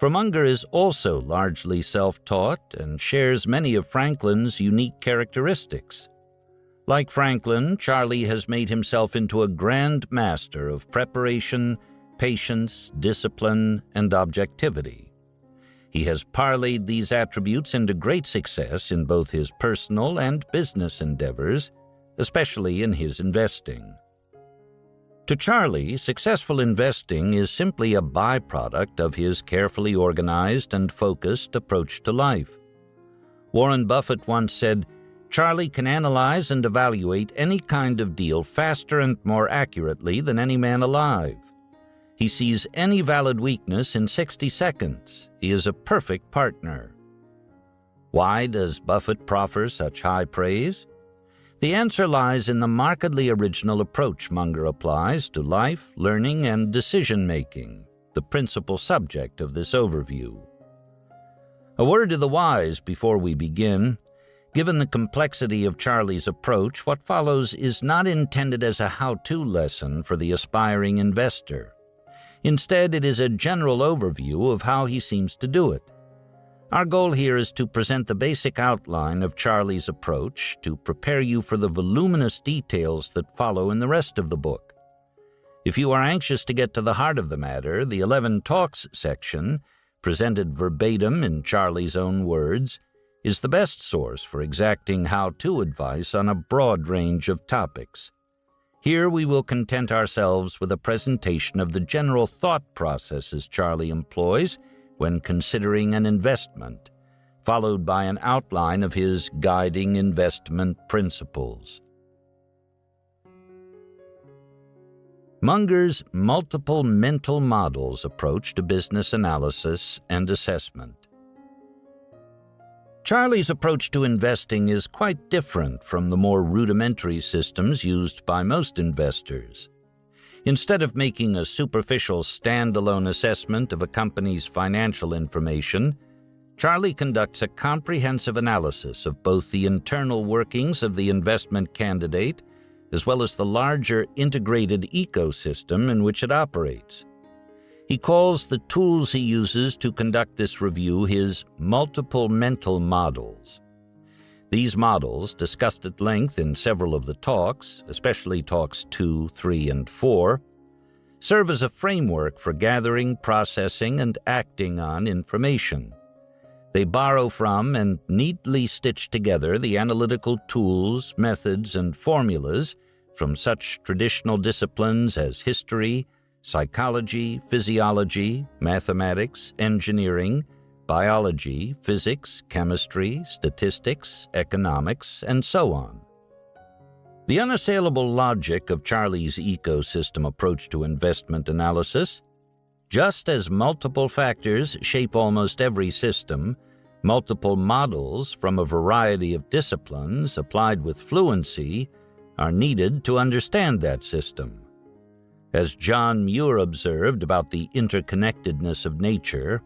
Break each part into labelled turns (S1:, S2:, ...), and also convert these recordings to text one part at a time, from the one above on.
S1: For Munger is also largely self-taught and shares many of Franklin's unique characteristics. Like Franklin, Charlie has made himself into a grand master of preparation, patience, discipline, and objectivity. He has parlayed these attributes into great success in both his personal and business endeavors, especially in his investing. To Charlie, successful investing is simply a byproduct of his carefully organized and focused approach to life. Warren Buffett once said, "Charlie can analyze and evaluate any kind of deal faster and more accurately than any man alive. He sees any valid weakness in 60 seconds. He is a perfect partner." Why does Buffett proffer such high praise? The answer lies in the markedly original approach Munger applies to life, learning, and decision-making, the principal subject of this overview. A word to the wise before we begin. Given the complexity of Charlie's approach, what follows is not intended as a how-to lesson for the aspiring investor. Instead, it is a general overview of how he seems to do it. Our goal here is to present the basic outline of Charlie's approach to prepare you for the voluminous details that follow in the rest of the book. If you are anxious to get to the heart of the matter, the 11 Talks section, presented verbatim in Charlie's own words, is the best source for exacting how-to advice on a broad range of topics. Here we will content ourselves with a presentation of the general thought processes Charlie employs when considering an investment, followed by an outline of his guiding investment principles. Munger's multiple mental models approach to business analysis and assessment. Charlie's approach to investing is quite different from the more rudimentary systems used by most investors. Instead of making a superficial standalone assessment of a company's financial information, Charlie conducts a comprehensive analysis of both the internal workings of the investment candidate as well as the larger integrated ecosystem in which it operates. He calls the tools he uses to conduct this review his multiple mental models. These models, discussed at length in several of the talks, especially talks 2, 3, and 4, serve as a framework for gathering, processing, and acting on information. They borrow from and neatly stitch together the analytical tools, methods, and formulas from such traditional disciplines as history, psychology, physiology, mathematics, engineering, biology, physics, chemistry, statistics, economics, and so on. The unassailable logic of Charlie's ecosystem approach to investment analysis: just as multiple factors shape almost every system, multiple models from a variety of disciplines applied with fluency are needed to understand that system. As John Muir observed about the interconnectedness of nature,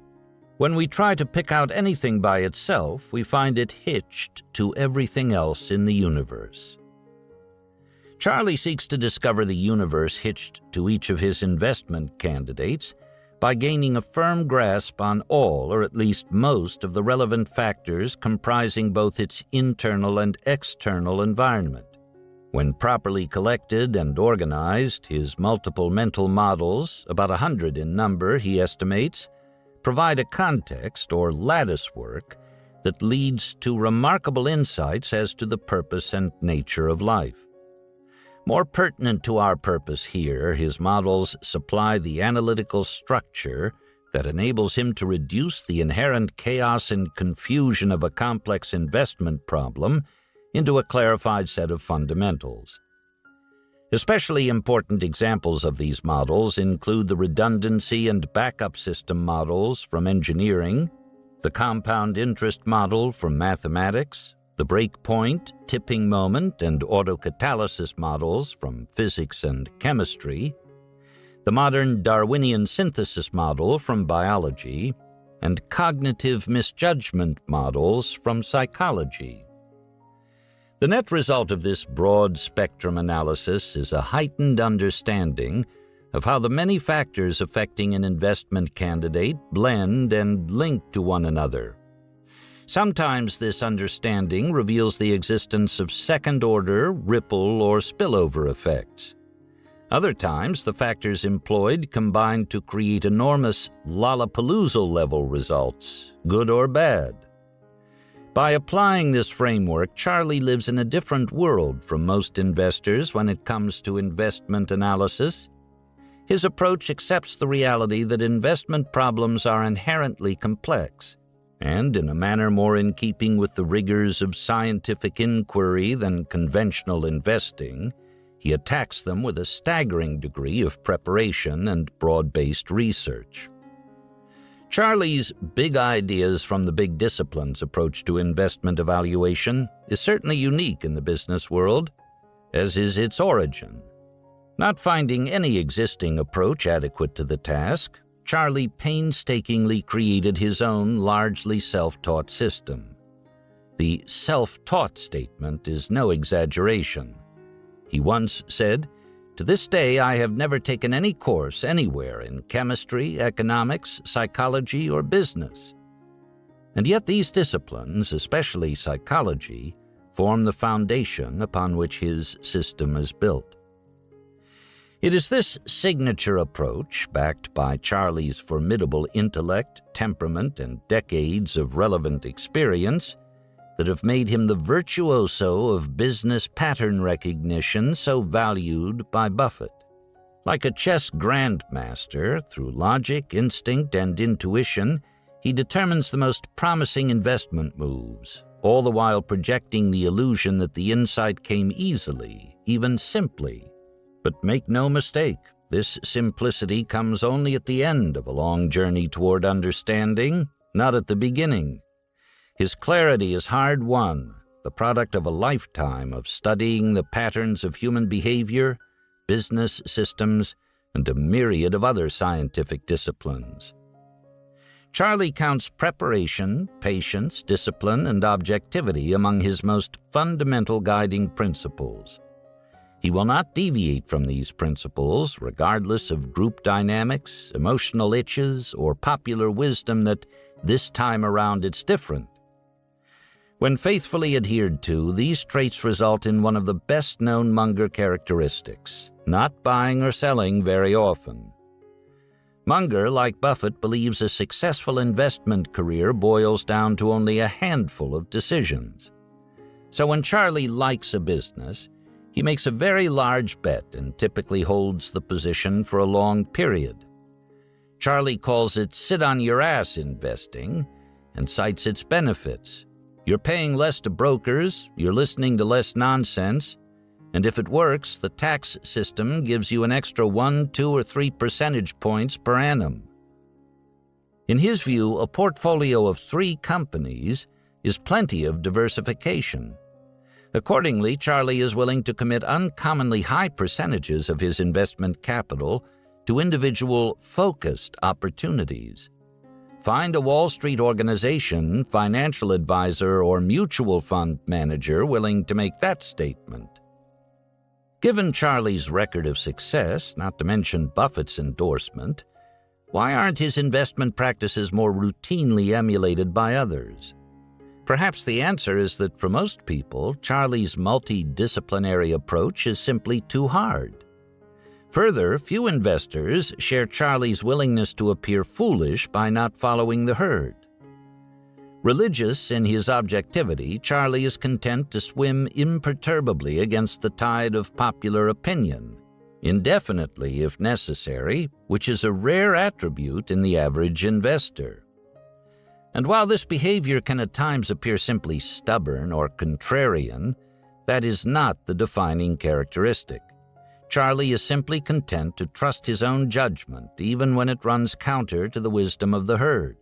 S1: when we try to pick out anything by itself, we find it hitched to everything else in the universe. Charlie seeks to discover the universe hitched to each of his investment candidates by gaining a firm grasp on all, or at least most, of the relevant factors comprising both its internal and external environment. When properly collected and organized, his multiple mental models, about 100 in number, he estimates, provide a context or lattice work that leads to remarkable insights as to the purpose and nature of life. More pertinent to our purpose here, his models supply the analytical structure that enables him to reduce the inherent chaos and confusion of a complex investment problem into a clarified set of fundamentals. Especially important examples of these models include the redundancy and backup system models from engineering, the compound interest model from mathematics, the breakpoint, tipping moment, and autocatalysis models from physics and chemistry, the modern Darwinian synthesis model from biology, and cognitive misjudgment models from psychology. The net result of this broad spectrum analysis is a heightened understanding of how the many factors affecting an investment candidate blend and link to one another. Sometimes this understanding reveals the existence of second-order, ripple, or spillover effects. Other times, the factors employed combine to create enormous Lollapalooza-level results, good or bad. By applying this framework, Charlie lives in a different world from most investors when it comes to investment analysis. His approach accepts the reality that investment problems are inherently complex, and in a manner more in keeping with the rigors of scientific inquiry than conventional investing, he attacks them with a staggering degree of preparation and broad-based research. Charlie's big ideas from the big disciplines approach to investment evaluation is certainly unique in the business world, as is its origin. Not finding any existing approach adequate to the task, Charlie painstakingly created his own largely self-taught system. The self-taught statement is no exaggeration. He once said, "To this day, I have never taken any course anywhere in chemistry, economics, psychology, or business." And yet these disciplines, especially psychology, form the foundation upon which his system is built. It is this signature approach, backed by Charlie's formidable intellect, temperament, and decades of relevant experience, that have made him the virtuoso of business pattern recognition so valued by Buffett. Like a chess grandmaster, through logic, instinct, and intuition, he determines the most promising investment moves, all the while projecting the illusion that the insight came easily, even simply. But make no mistake, this simplicity comes only at the end of a long journey toward understanding, not at the beginning. His clarity is hard-won, the product of a lifetime of studying the patterns of human behavior, business systems, and a myriad of other scientific disciplines. Charlie counts preparation, patience, discipline, and objectivity among his most fundamental guiding principles. He will not deviate from these principles, regardless of group dynamics, emotional itches, or popular wisdom that this time around it's different. When faithfully adhered to, these traits result in one of the best-known Munger characteristics, not buying or selling very often. Munger, like Buffett, believes a successful investment career boils down to only a handful of decisions. So when Charlie likes a business, he makes a very large bet and typically holds the position for a long period. Charlie calls it sit-on-your-ass investing and cites its benefits. You're paying less to brokers, you're listening to less nonsense, and if it works, the tax system gives you an extra 1, 2, or 3 percentage points per annum. In his view, a portfolio of 3 companies is plenty of diversification. Accordingly, Charlie is willing to commit uncommonly high percentages of his investment capital to individual, focused opportunities. Find a Wall Street organization, financial advisor, or mutual fund manager willing to make that statement. Given Charlie's record of success, not to mention Buffett's endorsement, why aren't his investment practices more routinely emulated by others? Perhaps the answer is that for most people, Charlie's multidisciplinary approach is simply too hard. Further, few investors share Charlie's willingness to appear foolish by not following the herd. Religious in his objectivity, Charlie is content to swim imperturbably against the tide of popular opinion, indefinitely if necessary, which is a rare attribute in the average investor. And while this behavior can at times appear simply stubborn or contrarian, that is not the defining characteristic. Charlie is simply content to trust his own judgment, even when it runs counter to the wisdom of the herd.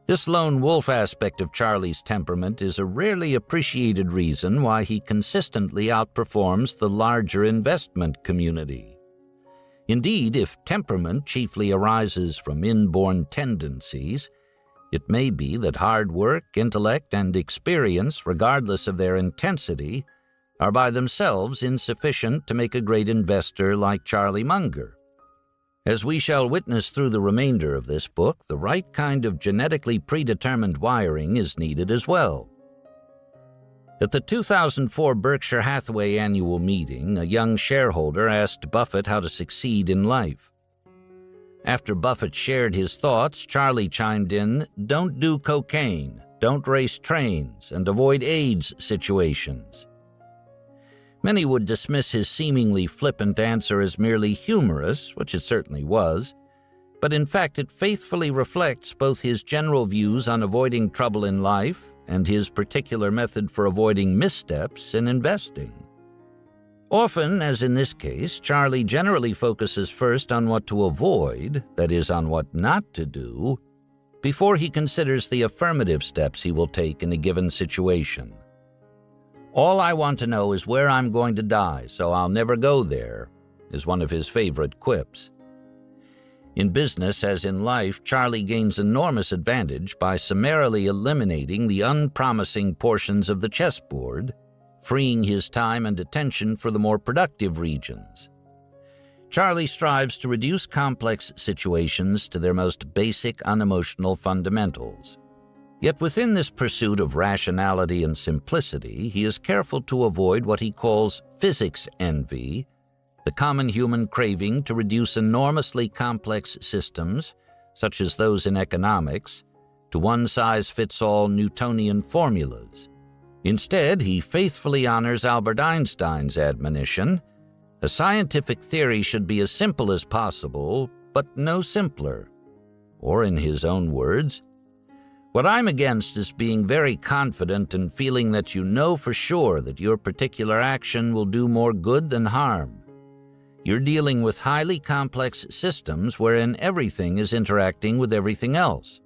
S1: This lone wolf aspect of Charlie's temperament is a rarely appreciated reason why he consistently outperforms the larger investment community. Indeed, if temperament chiefly arises from inborn tendencies, it may be that hard work, intellect, and experience, regardless of their intensity, are by themselves insufficient to make a great investor like Charlie Munger. As we shall witness through the remainder of this book, the right kind of genetically predetermined wiring is needed as well. At the 2004 Berkshire Hathaway annual meeting, a young shareholder asked Buffett how to succeed in life. After Buffett shared his thoughts, Charlie chimed in, "Don't do cocaine, don't race trains, and avoid AIDS situations." Many would dismiss his seemingly flippant answer as merely humorous, which it certainly was, but in fact it faithfully reflects both his general views on avoiding trouble in life and his particular method for avoiding missteps in investing. Often, as in this case, Charlie generally focuses first on what to avoid, that is, on what not to do, before he considers the affirmative steps he will take in a given situation. "All I want to know is where I'm going to die, so I'll never go there," is one of his favorite quips. In business, as in life, Charlie gains enormous advantage by summarily eliminating the unpromising portions of the chessboard, freeing his time and attention for the more productive regions. Charlie strives to reduce complex situations to their most basic unemotional fundamentals. Yet within this pursuit of rationality and simplicity, he is careful to avoid what he calls physics envy, the common human craving to reduce enormously complex systems, such as those in economics, to one-size-fits-all Newtonian formulas. Instead, he faithfully honors Albert Einstein's admonition, "A scientific theory should be as simple as possible, but no simpler." Or in his own words, "What I'm against is being very confident and feeling that you know for sure that your particular action will do more good than harm. You're dealing with highly complex systems wherein everything is interacting with everything else."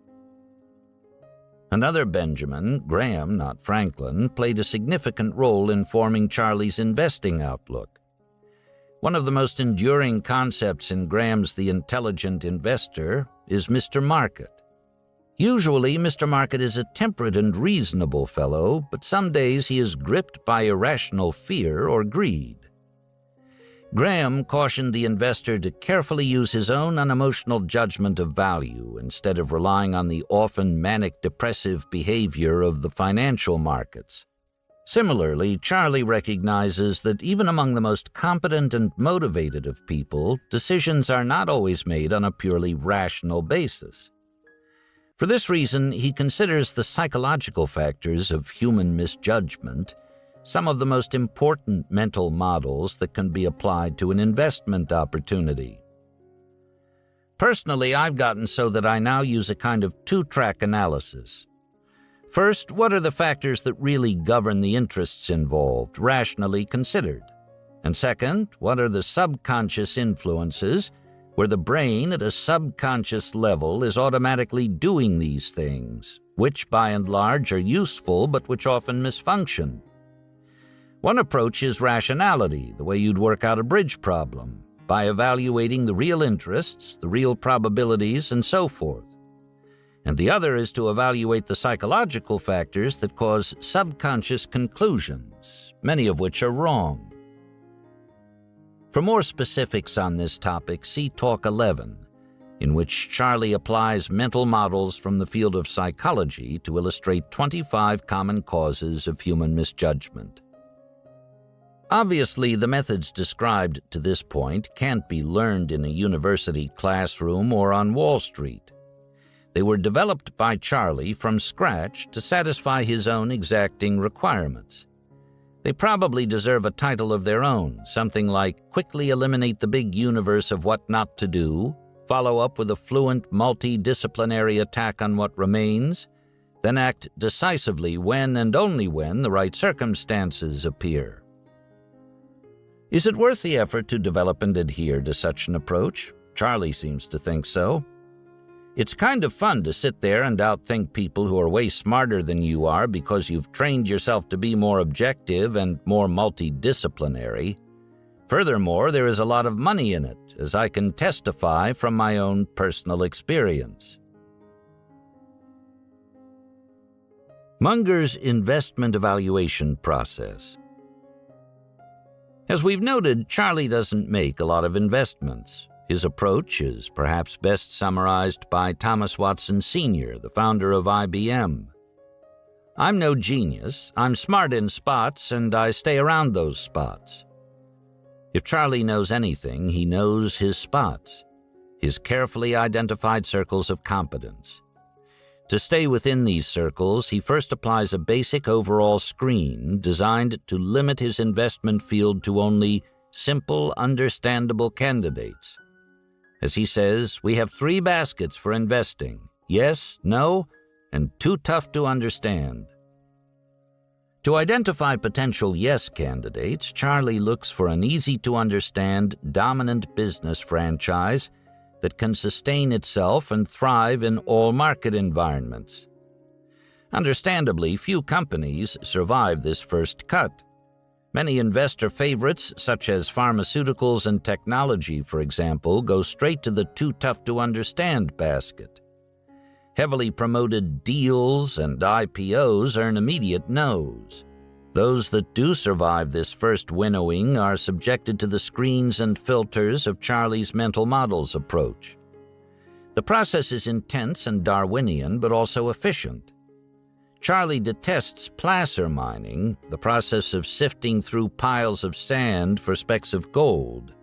S1: Another Benjamin, Graham, not Franklin, played a significant role in forming Charlie's investing outlook. One of the most enduring concepts in Graham's The Intelligent Investor is Mr. Market. Usually, Mr. Market is a temperate and reasonable fellow, but some days he is gripped by irrational fear or greed. Graham cautioned the investor to carefully use his own unemotional judgment of value instead of relying on the often manic-depressive behavior of the financial markets. Similarly, Charlie recognizes that even among the most competent and motivated of people, decisions are not always made on a purely rational basis. For this reason, he considers the psychological factors of human misjudgment some of the most important mental models that can be applied to an investment opportunity. Personally, I've gotten so that I now use a kind of two-track analysis. First, what are the factors that really govern the interests involved, rationally considered? And second, what are the subconscious influences where the brain at a subconscious level is automatically doing these things, which by and large are useful but which often misfunction? One approach is rationality, the way you'd work out a bridge problem, by evaluating the real interests, the real probabilities, and so forth. And the other is to evaluate the psychological factors that cause subconscious conclusions, many of which are wrong. For more specifics on this topic, see Talk 11, in which Charlie applies mental models from the field of psychology to illustrate 25 common causes of human misjudgment. Obviously, the methods described to this point can't be learned in a university classroom or on Wall Street. They were developed by Charlie from scratch to satisfy his own exacting requirements. They probably deserve a title of their own, something like "Quickly Eliminate the Big Universe of What Not to Do," follow up with a fluent, multidisciplinary attack on what remains, then act decisively when and only when the right circumstances appear. Is it worth the effort to develop and adhere to such an approach? Charlie seems to think so. It's kind of fun to sit there and outthink people who are way smarter than you are because you've trained yourself to be more objective and more multidisciplinary. Furthermore, there is a lot of money in it, as I can testify from my own personal experience. Munger's investment evaluation process. As we've noted, Charlie doesn't make a lot of investments. His approach is perhaps best summarized by Thomas Watson Sr., the founder of IBM. "I'm no genius. I'm smart in spots, and I stay around those spots." If Charlie knows anything, he knows his spots, his carefully identified circles of competence. To stay within these circles, he first applies a basic overall screen designed to limit his investment field to only simple, understandable candidates. As he says, we have 3 baskets for investing: yes, no, and too tough to understand. To identify potential yes candidates, Charlie looks for an easy-to-understand, dominant business franchise that can sustain itself and thrive in all market environments. Understandably, few companies survive this first cut. Many investor favorites, such as pharmaceuticals and technology, for example, go straight to the too-tough-to-understand basket. Heavily promoted deals and IPOs earn immediate no's. Those that do survive this first winnowing are subjected to the screens and filters of Charlie's mental models approach. The process is intense and Darwinian, but also efficient. Charlie detests placer mining, the process of sifting through piles of sand for specks of gold.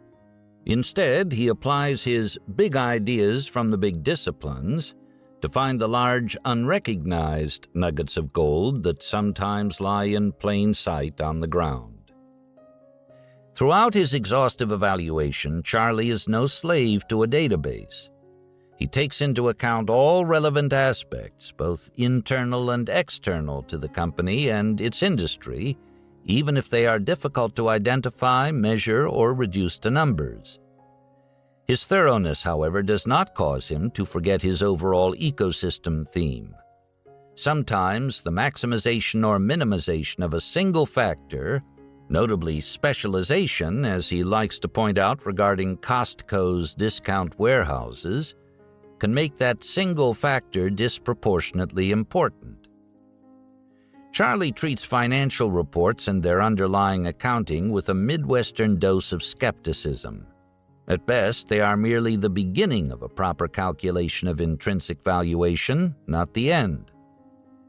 S1: Instead, he applies his big ideas from the big disciplines to find the large, unrecognized nuggets of gold that sometimes lie in plain sight on the ground. Throughout his exhaustive evaluation, Charlie is no slave to a database. He takes into account all relevant aspects, both internal and external to the company and its industry, even if they are difficult to identify, measure, or reduce to numbers. His thoroughness, however, does not cause him to forget his overall ecosystem theme. Sometimes the maximization or minimization of a single factor, notably specialization, as he likes to point out regarding Costco's discount warehouses, can make that single factor disproportionately important. Charlie treats financial reports and their underlying accounting with a Midwestern dose of skepticism. At best, they are merely the beginning of a proper calculation of intrinsic valuation, not the end.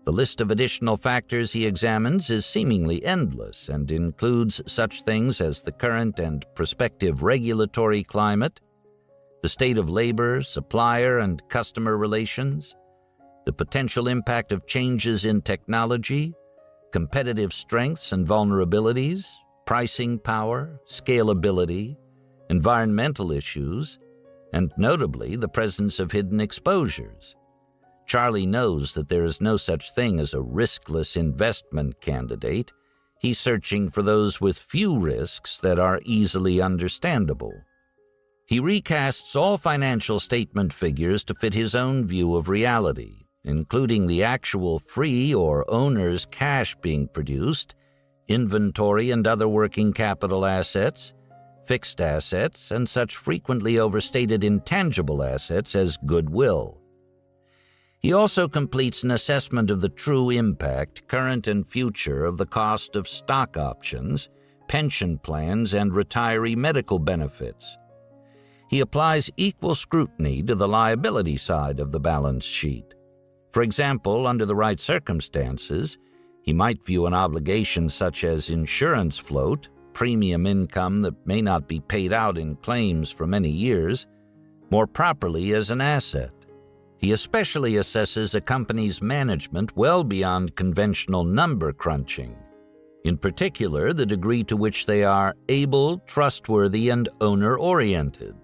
S1: The list of additional factors he examines is seemingly endless and includes such things as the current and prospective regulatory climate, the state of labor, supplier, and customer relations, the potential impact of changes in technology, competitive strengths and vulnerabilities, pricing power, scalability, environmental issues, and notably the presence of hidden exposures. Charlie knows that there is no such thing as a riskless investment candidate. He's searching for those with few risks that are easily understandable. He recasts all financial statement figures to fit his own view of reality, including the actual free or owner's cash being produced, inventory and other working capital assets, fixed assets, and such frequently overstated intangible assets as goodwill. He also completes an assessment of the true impact, current and future, of the cost of stock options, pension plans, and retiree medical benefits. He applies equal scrutiny to the liability side of the balance sheet. For example, under the right circumstances, he might view an obligation such as insurance float, premium income that may not be paid out in claims for many years, more properly as an asset. He especially assesses a company's management well beyond conventional number crunching, in particular the degree to which they are able, trustworthy, and owner-oriented.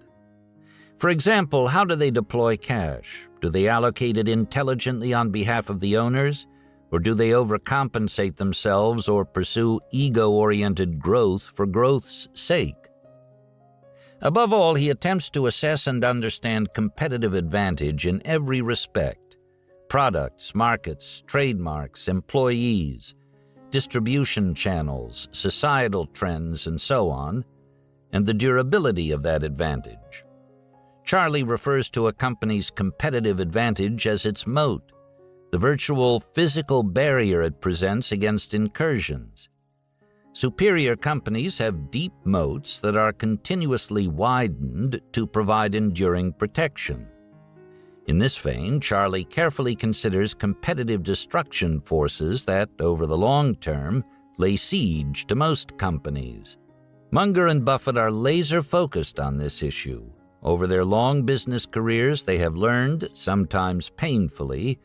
S1: For example, how do they deploy cash? Do they allocate it intelligently on behalf of the owners, or do they overcompensate themselves or pursue ego-oriented growth for growth's sake? Above all, he attempts to assess and understand competitive advantage in every respect: products, markets, trademarks, employees, distribution channels, societal trends, and so on, and the durability of that advantage. Charlie refers to a company's competitive advantage as its moat, the virtual physical barrier it presents against incursions. Superior companies have deep moats that are continuously widened to provide enduring protection. In this vein, Charlie carefully considers competitive destruction forces that, over the long term, lay siege to most companies. Munger and Buffett are laser-focused on this issue. Over their long business careers, they have learned, sometimes painfully,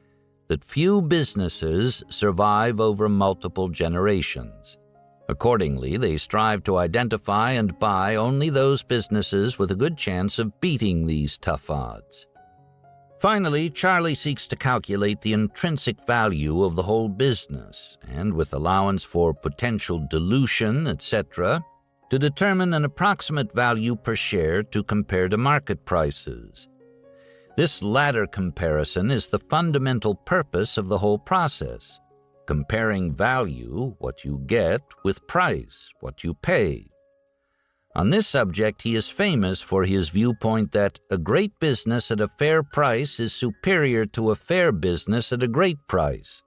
S1: that few businesses survive over multiple generations. Accordingly, they strive to identify and buy only those businesses with a good chance of beating these tough odds. Finally, Charlie seeks to calculate the intrinsic value of the whole business, and with allowance for potential dilution, etc., to determine an approximate value per share to compare to market prices. This latter comparison is the fundamental purpose of the whole process, comparing value, what you get, with price, what you pay. On this subject, he is famous for his viewpoint that a great business at a fair price is superior to a fair business at a great price.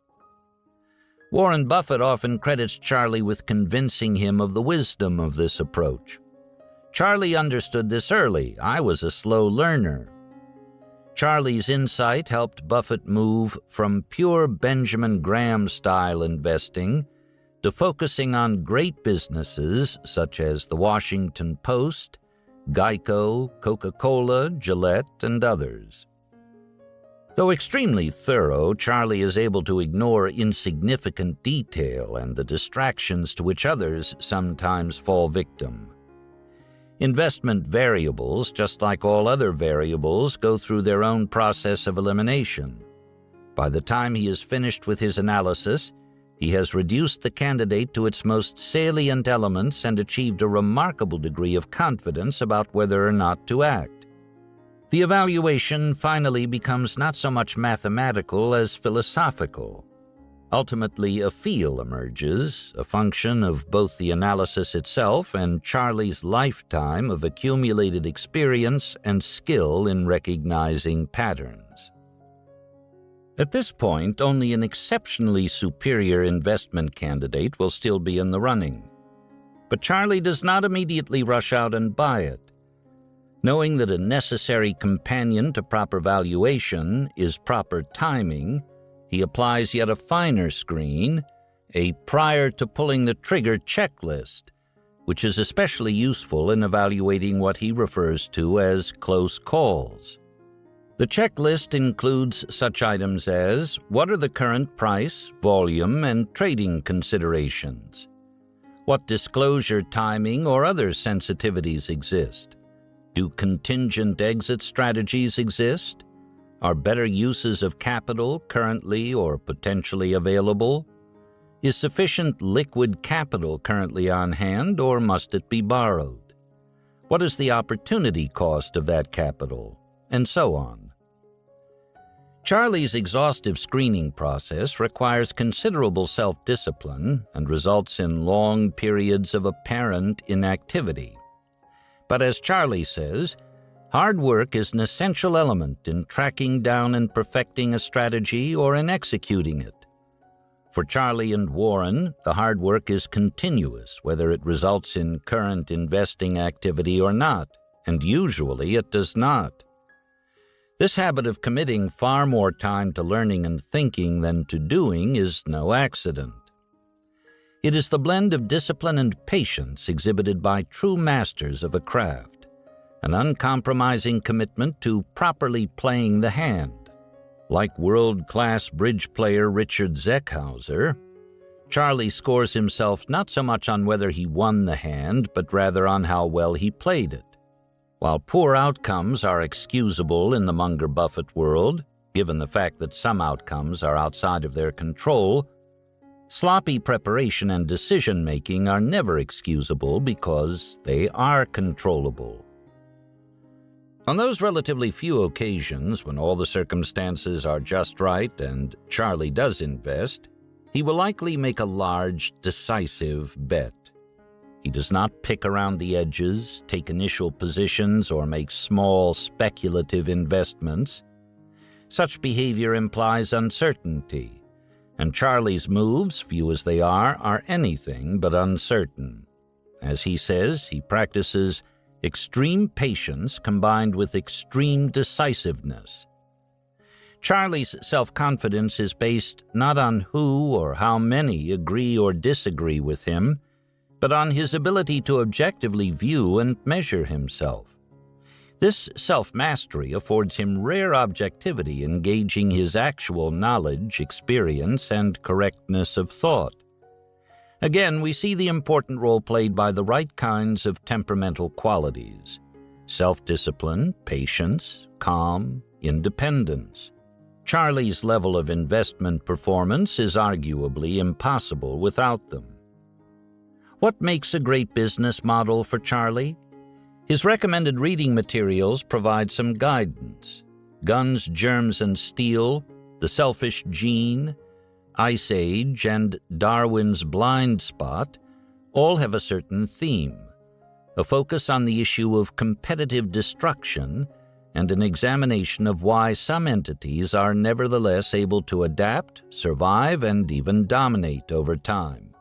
S1: Warren Buffett often credits Charlie with convincing him of the wisdom of this approach. Charlie understood this early. I was a slow learner. Charlie's insight helped Buffett move from pure Benjamin Graham-style investing to focusing on great businesses such as the Washington Post, Geico, Coca-Cola, Gillette, and others. Though extremely thorough, Charlie is able to ignore insignificant detail and the distractions to which others sometimes fall victim. Investment variables, just like all other variables, go through their own process of elimination. By the time he is finished with his analysis, he has reduced the candidate to its most salient elements and achieved a remarkable degree of confidence about whether or not to act. The evaluation finally becomes not so much mathematical as philosophical. Ultimately, a feel emerges, a function of both the analysis itself and Charlie's lifetime of accumulated experience and skill in recognizing patterns. At this point, only an exceptionally superior investment candidate will still be in the running. But Charlie does not immediately rush out and buy it. Knowing that a necessary companion to proper valuation is proper timing, he applies yet a finer screen, a prior to pulling the trigger checklist, which is especially useful in evaluating what he refers to as close calls. The checklist includes such items as what are the current price, volume, and trading considerations? What disclosure timing or other sensitivities exist? Do contingent exit strategies exist? Are better uses of capital currently or potentially available? Is sufficient liquid capital currently on hand, or must it be borrowed? What is the opportunity cost of that capital? And so on. Charlie's exhaustive screening process requires considerable self-discipline and results in long periods of apparent inactivity. But as Charlie says, hard work is an essential element in tracking down and perfecting a strategy or in executing it. For Charlie and Warren, the hard work is continuous, whether it results in current investing activity or not, and usually it does not. This habit of committing far more time to learning and thinking than to doing is no accident. It is the blend of discipline and patience exhibited by true masters of a craft, an uncompromising commitment to properly playing the hand. Like world-class bridge player Richard Zeckhauser, Charlie scores himself not so much on whether he won the hand, but rather on how well he played it. While poor outcomes are excusable in the Munger-Buffett world, given the fact that some outcomes are outside of their control, sloppy preparation and decision-making are never excusable because they are controllable. On those relatively few occasions when all the circumstances are just right and Charlie does invest, he will likely make a large, decisive bet. He does not pick around the edges, take initial positions, or make small, speculative investments. Such behavior implies uncertainty, and Charlie's moves, few as they are anything but uncertain. As he says, he practices extreme patience combined with extreme decisiveness. Charlie's self-confidence is based not on who or how many agree or disagree with him, but on his ability to objectively view and measure himself. This self-mastery affords him rare objectivity in gauging his actual knowledge, experience, and correctness of thought. Again, we see the important role played by the right kinds of temperamental qualities: self-discipline, patience, calm, independence. Charlie's level of investment performance is arguably impossible without them. What makes a great business model for Charlie? His recommended reading materials provide some guidance. Guns, Germs, and Steel, The Selfish Gene, Ice Age, and Darwin's Blind Spot all have a certain theme, a focus on the issue of competitive destruction and an examination of why some entities are nevertheless able to adapt, survive, and even dominate over time.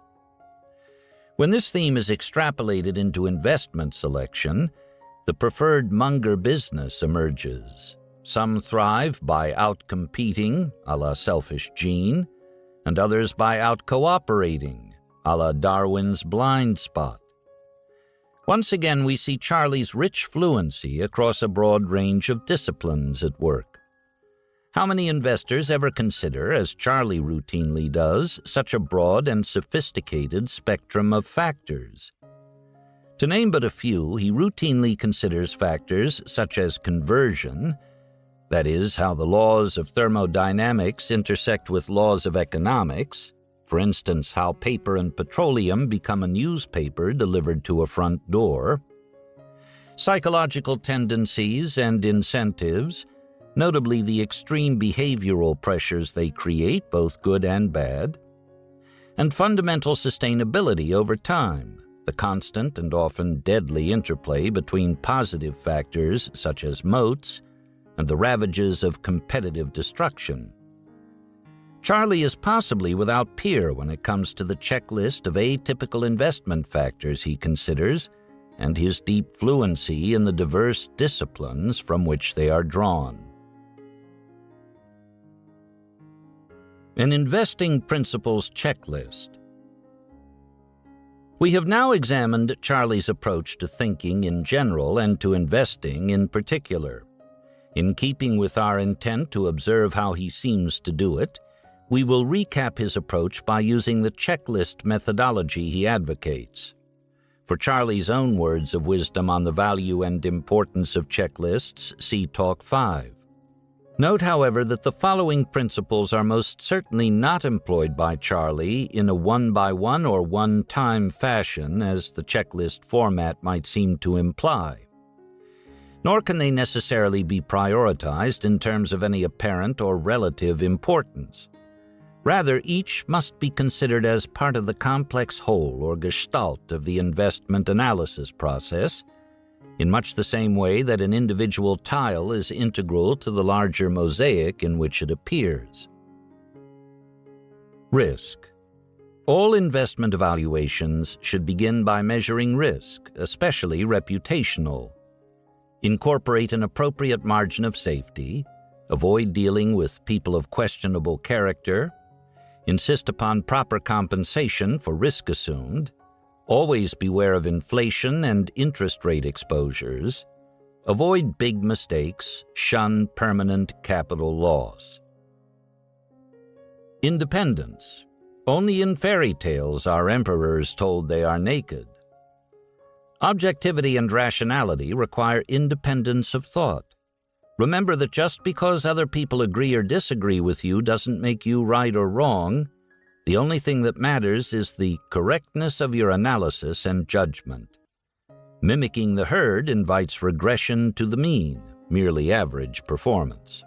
S1: When this theme is extrapolated into investment selection, the preferred Munger business emerges. Some thrive by out-competing, a la Selfish Gene, and others by out-cooperating, a la Darwin's Blind Spot. Once again, we see Charlie's rich fluency across a broad range of disciplines at work. How many investors ever consider, as Charlie routinely does, such a broad and sophisticated spectrum of factors? To name but a few, he routinely considers factors such as conversion, that is, how the laws of thermodynamics intersect with laws of economics, for instance, how paper and petroleum become a newspaper delivered to a front door, psychological tendencies and incentives, notably the extreme behavioral pressures they create, both good and bad, and fundamental sustainability over time, the constant and often deadly interplay between positive factors such as moats and the ravages of competitive destruction. Charlie is possibly without peer when it comes to the checklist of atypical investment factors he considers and his deep fluency in the diverse disciplines from which they are drawn. An investing principles checklist. We have now examined Charlie's approach to thinking in general and to investing in particular. In keeping with our intent to observe how he seems to do it, we will recap his approach by using the checklist methodology he advocates. For Charlie's own words of wisdom on the value and importance of checklists, see Talk 5. Note, however, that the following principles are most certainly not employed by Charlie in a one-by-one or one-time fashion, as the checklist format might seem to imply. Nor can they necessarily be prioritized in terms of any apparent or relative importance. Rather, each must be considered as part of the complex whole or gestalt of the investment analysis process, in much the same way that an individual tile is integral to the larger mosaic in which it appears. Risk. All investment evaluations should begin by measuring risk, especially reputational. Incorporate an appropriate margin of safety, avoid dealing with people of questionable character, insist upon proper compensation for risk assumed, always beware of inflation and interest rate exposures, avoid big mistakes, shun permanent capital loss. Independence. Only in fairy tales are emperors told they are naked. Objectivity and rationality require independence of thought. Remember that just because other people agree or disagree with you doesn't make you right or wrong. The only thing that matters is the correctness of your analysis and judgment. Mimicking the herd invites regression to the mean, merely average performance.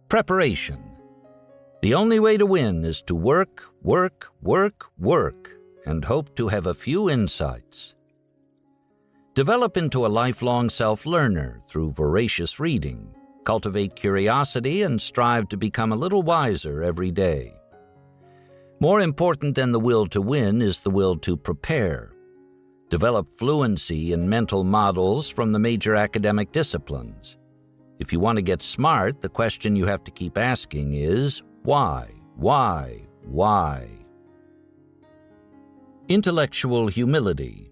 S1: Preparation. The only way to win is to work, work, work, work, and hope to have a few insights. Develop into a lifelong self-learner through voracious reading. Cultivate curiosity and strive to become a little wiser every day. More important than the will to win is the will to prepare. Develop fluency in mental models from the major academic disciplines. If you want to get smart, the question you have to keep asking is, why? Why? Why? Intellectual humility.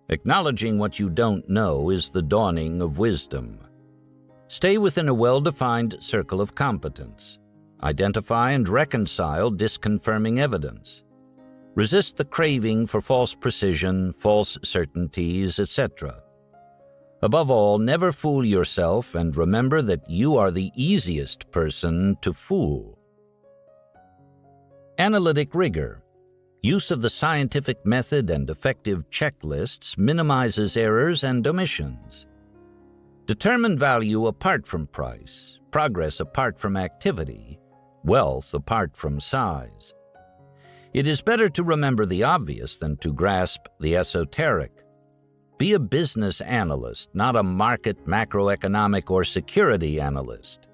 S1: Acknowledging what you don't know is the dawning of wisdom. Stay within a well-defined circle of competence. Identify and reconcile disconfirming evidence. Resist the craving for false precision, false certainties, etc. Above all, never fool yourself, and remember that you are the easiest person to fool. Analytic rigor. Use of the scientific method and effective checklists minimizes errors and omissions. Determine value apart from price, progress apart from activity, wealth apart from size. It is better to remember the obvious than to grasp the esoteric. Be a business analyst, not a market, macroeconomic, or security analyst.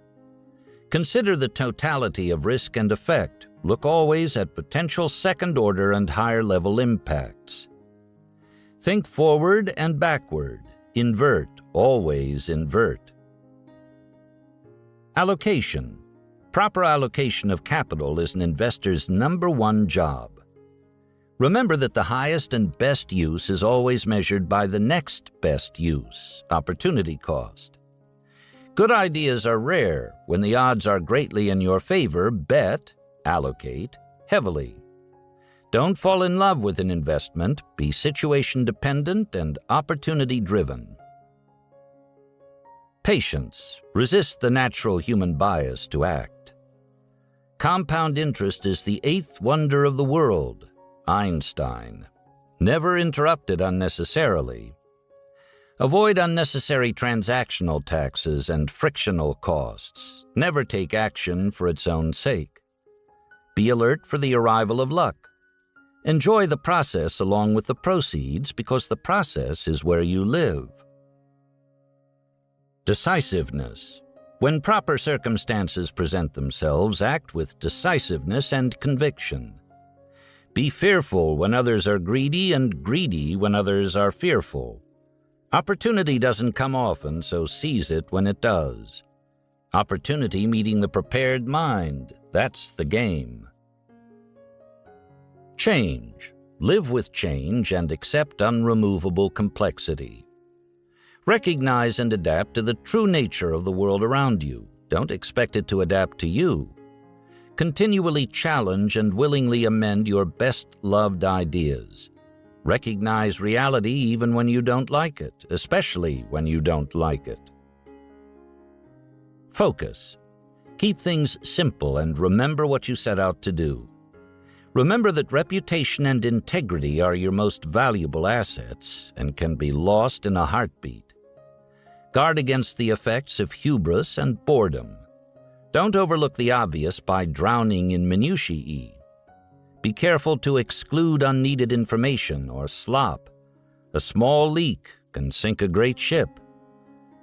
S1: Consider the totality of risk and effect. Look always at potential second-order and higher-level impacts. Think forward and backward. Invert, always invert. Allocation. Proper allocation of capital is an investor's #1 job. Remember that the highest and best use is always measured by the next best use, opportunity cost. Good ideas are rare. When the odds are greatly in your favor, bet, allocate, heavily. Don't fall in love with an investment. Be situation-dependent and opportunity-driven. Patience. Resist the natural human bias to act. Compound interest is the 8th wonder of the world. Einstein. Never interrupt it unnecessarily. Avoid unnecessary transactional taxes and frictional costs. Never take action for its own sake. Be alert for the arrival of luck. Enjoy the process along with the proceeds, because the process is where you live. Decisiveness. When proper circumstances present themselves, act with decisiveness and conviction. Be fearful when others are greedy, and greedy when others are fearful. Opportunity doesn't come often, so seize it when it does. Opportunity meeting the prepared mind, that's the game. Change. Live with change and accept unremovable complexity. Recognize and adapt to the true nature of the world around you. Don't expect it to adapt to you. Continually challenge and willingly amend your best-loved ideas. Recognize reality even when you don't like it, especially when you don't like it. Focus. Keep things simple and remember what you set out to do. Remember that reputation and integrity are your most valuable assets and can be lost in a heartbeat. Guard against the effects of hubris and boredom. Don't overlook the obvious by drowning in minutiae. Be careful to exclude unneeded information or slop. A small leak can sink a great ship.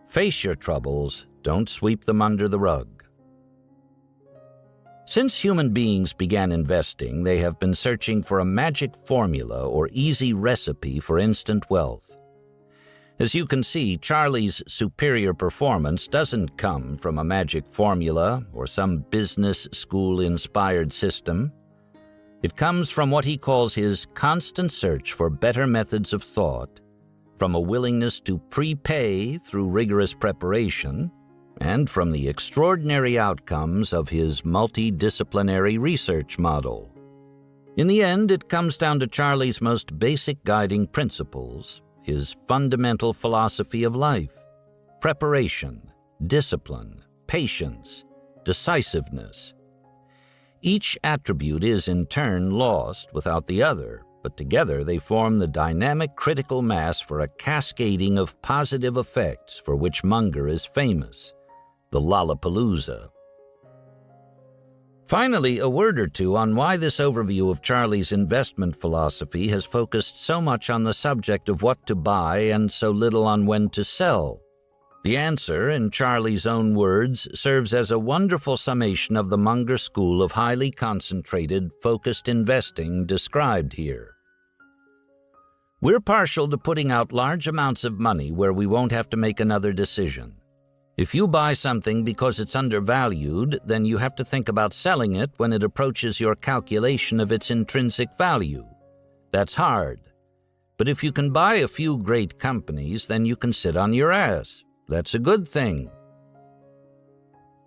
S1: Face your troubles, don't sweep them under the rug. Since human beings began investing, they have been searching for a magic formula or easy recipe for instant wealth. As you can see, Charlie's superior performance doesn't come from a magic formula or some business school-inspired system. It comes from what he calls his constant search for better methods of thought, from a willingness to prepay through rigorous preparation, and from the extraordinary outcomes of his multidisciplinary research model. In the end, it comes down to Charlie's most basic guiding principles, his fundamental philosophy of life: preparation, discipline, patience, decisiveness. Each attribute is in turn lost without the other, but together they form the dynamic critical mass for a cascading of positive effects for which Munger is famous, the Lollapalooza. Finally, a word or two on why this overview of Charlie's investment philosophy has focused so much on the subject of what to buy and so little on when to sell. The answer, in Charlie's own words, serves as a wonderful summation of the Munger school of highly concentrated, focused investing described here. We're partial to putting out large amounts of money where we won't have to make another decision. If you buy something because it's undervalued, then you have to think about selling it when it approaches your calculation of its intrinsic value. That's hard. But if you can buy a few great companies, then you can sit on your ass. That's a good thing.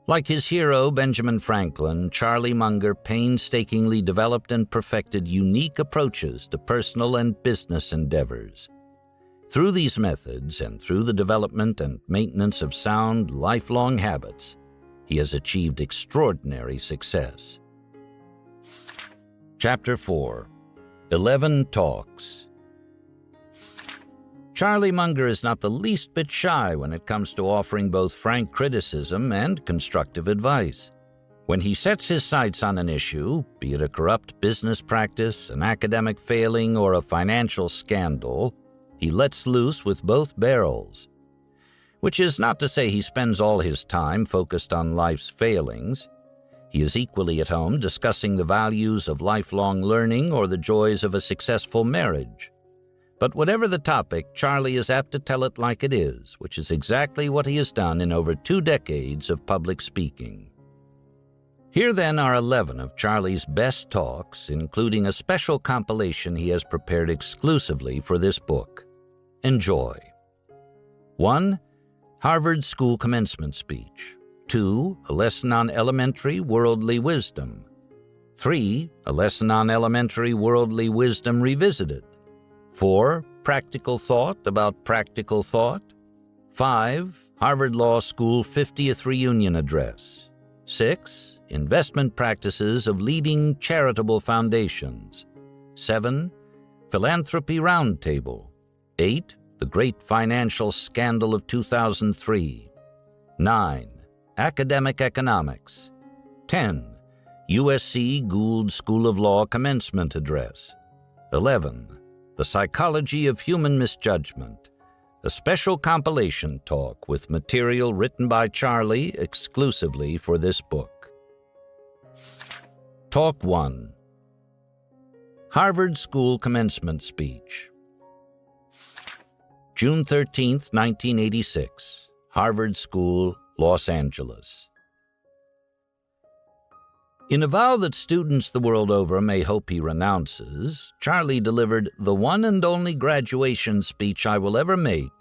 S1: Like his hero, Benjamin Franklin, Charlie Munger painstakingly developed and perfected unique approaches to personal and business endeavors. Through these methods, and through the development and maintenance of sound, lifelong habits, he has achieved extraordinary success. Chapter 4. 11 Talks. Charlie Munger is not the least bit shy when it comes to offering both frank criticism and constructive advice. When he sets his sights on an issue, be it a corrupt business practice, an academic failing, or a financial scandal, he lets loose with both barrels. Which is not to say he spends all his time focused on life's failings. He is equally at home discussing the values of lifelong learning or the joys of a successful marriage. But whatever the topic, Charlie is apt to tell it like it is, which is exactly what he has done in over 2 decades of public speaking. Here then are 11 of Charlie's best talks, including a special compilation he has prepared exclusively for this book. Enjoy. 1. Harvard School Commencement Speech. 2. A lesson on elementary worldly wisdom. 3. A lesson on elementary worldly wisdom revisited. 4. Practical thought about practical thought. 5. Harvard Law School 50th Reunion Address. 6. Investment practices of leading charitable foundations. 7. Philanthropy Roundtable. 8. The Great Financial Scandal of 2003. 9. Academic Economics. 10. USC Gould School of Law Commencement Address. 11. The Psychology of Human Misjudgment, a special compilation talk with material written by Charlie exclusively for this book. Talk 1. Harvard School Commencement Speech. June 13, 1986, Harvard School, Los Angeles. In a vow that students the world over may hope he renounces, Charlie delivered the one and only graduation speech I will ever make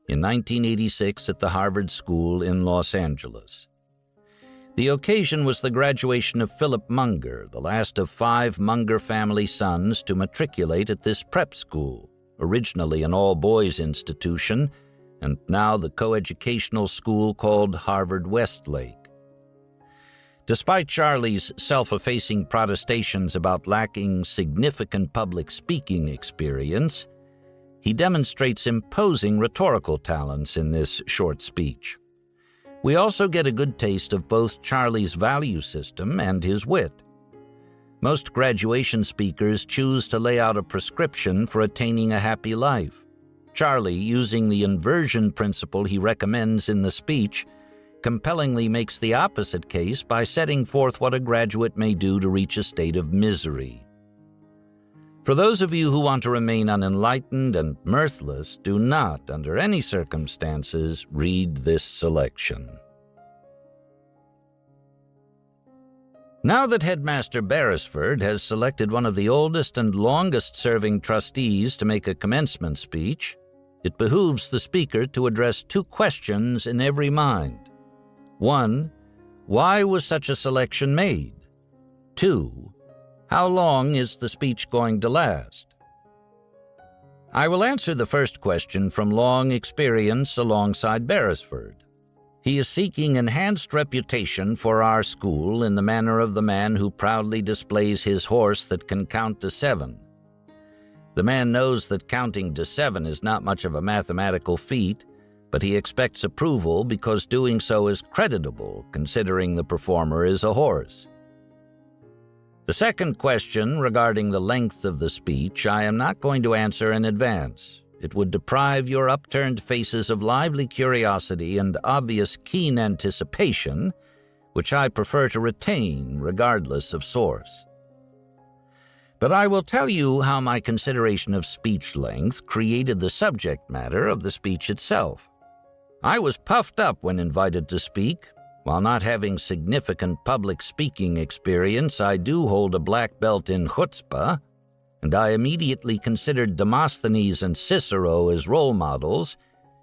S1: in 1986 at the Harvard School in Los Angeles. The occasion was the graduation of Philip Munger, the last of 5 Munger family sons to matriculate at this prep school, originally an all-boys institution, and now the coeducational school called Harvard Westlake. Despite Charlie's self-effacing protestations about lacking significant public speaking experience, he demonstrates imposing rhetorical talents in this short speech. We also get a good taste of both Charlie's value system and his wit. Most graduation speakers choose to lay out a prescription for attaining a happy life. Charlie, using the inversion principle he recommends in the speech, compellingly makes the opposite case by setting forth what a graduate may do to reach a state of misery. For those of you who want to remain unenlightened and mirthless, do not, under any circumstances, read this selection. Now that Headmaster Beresford has selected one of the oldest and longest-serving trustees to make a commencement speech, it behooves the speaker to address 2 questions in every mind. 1. Why was such a selection made? 2. How long is the speech going to last? I will answer the first question from long experience alongside Beresford. He is seeking enhanced reputation for our school in the manner of the man who proudly displays his horse that can count to 7. The man knows that counting to 7 is not much of a mathematical feat, but he expects approval because doing so is creditable, considering the performer is a horse. The second question regarding the length of the speech I am not going to answer in advance. it would deprive your upturned faces of lively curiosity and obvious keen anticipation, which I prefer to retain regardless of source. But I will tell you how my consideration of speech length created the subject matter of the speech itself. I was puffed up when invited to speak. While not having significant public speaking experience, I do hold a black belt in chutzpah, and I immediately considered Demosthenes and Cicero as role models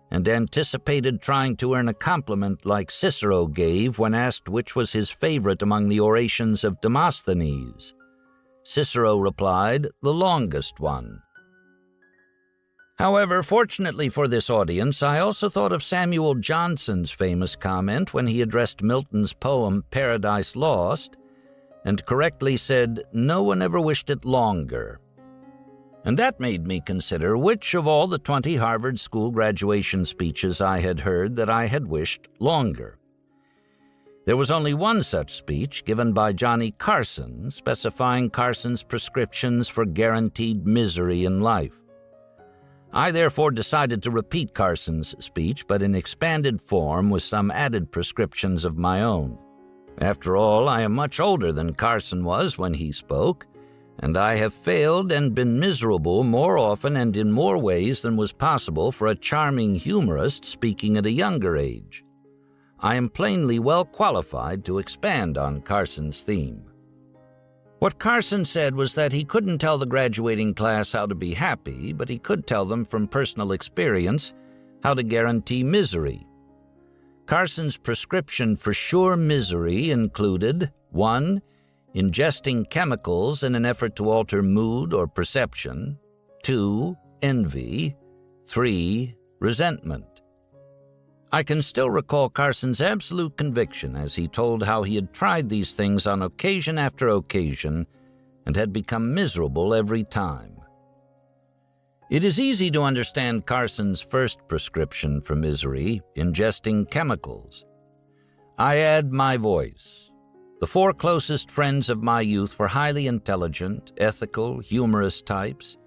S1: and anticipated trying to earn a compliment like Cicero gave when asked which was his favorite among the orations of Demosthenes. Cicero replied, "The longest one." However, fortunately for this audience, I also thought of Samuel Johnson's famous comment when he addressed Milton's poem Paradise Lost, and correctly said, "No one ever wished it longer." And that made me consider which of all the 20 Harvard School graduation speeches I had heard that I had wished longer. There was only one such speech given by Johnny Carson, specifying Carson's prescriptions for guaranteed misery in life. I therefore decided to repeat Carson's speech, but in expanded form with some added prescriptions of my own. After all, I am much older than Carson was when he spoke, and I have failed and been miserable more often and in more ways than was possible for a charming humorist speaking at a younger age. I am plainly well qualified to expand on Carson's theme. What Carson said was that he couldn't tell the graduating class how to be happy, but he could tell them from personal experience how to guarantee misery. Carson's prescription for sure misery included 1. Ingesting chemicals in an effort to alter mood or perception, 2. Envy, 3. Resentment. I can still recall Carson's absolute conviction as he told how he had tried these things on occasion after occasion and had become miserable every time. It is easy to understand Carson's first prescription for misery, ingesting chemicals. I add my voice. The 4 closest friends of my youth were highly intelligent, ethical, humorous types,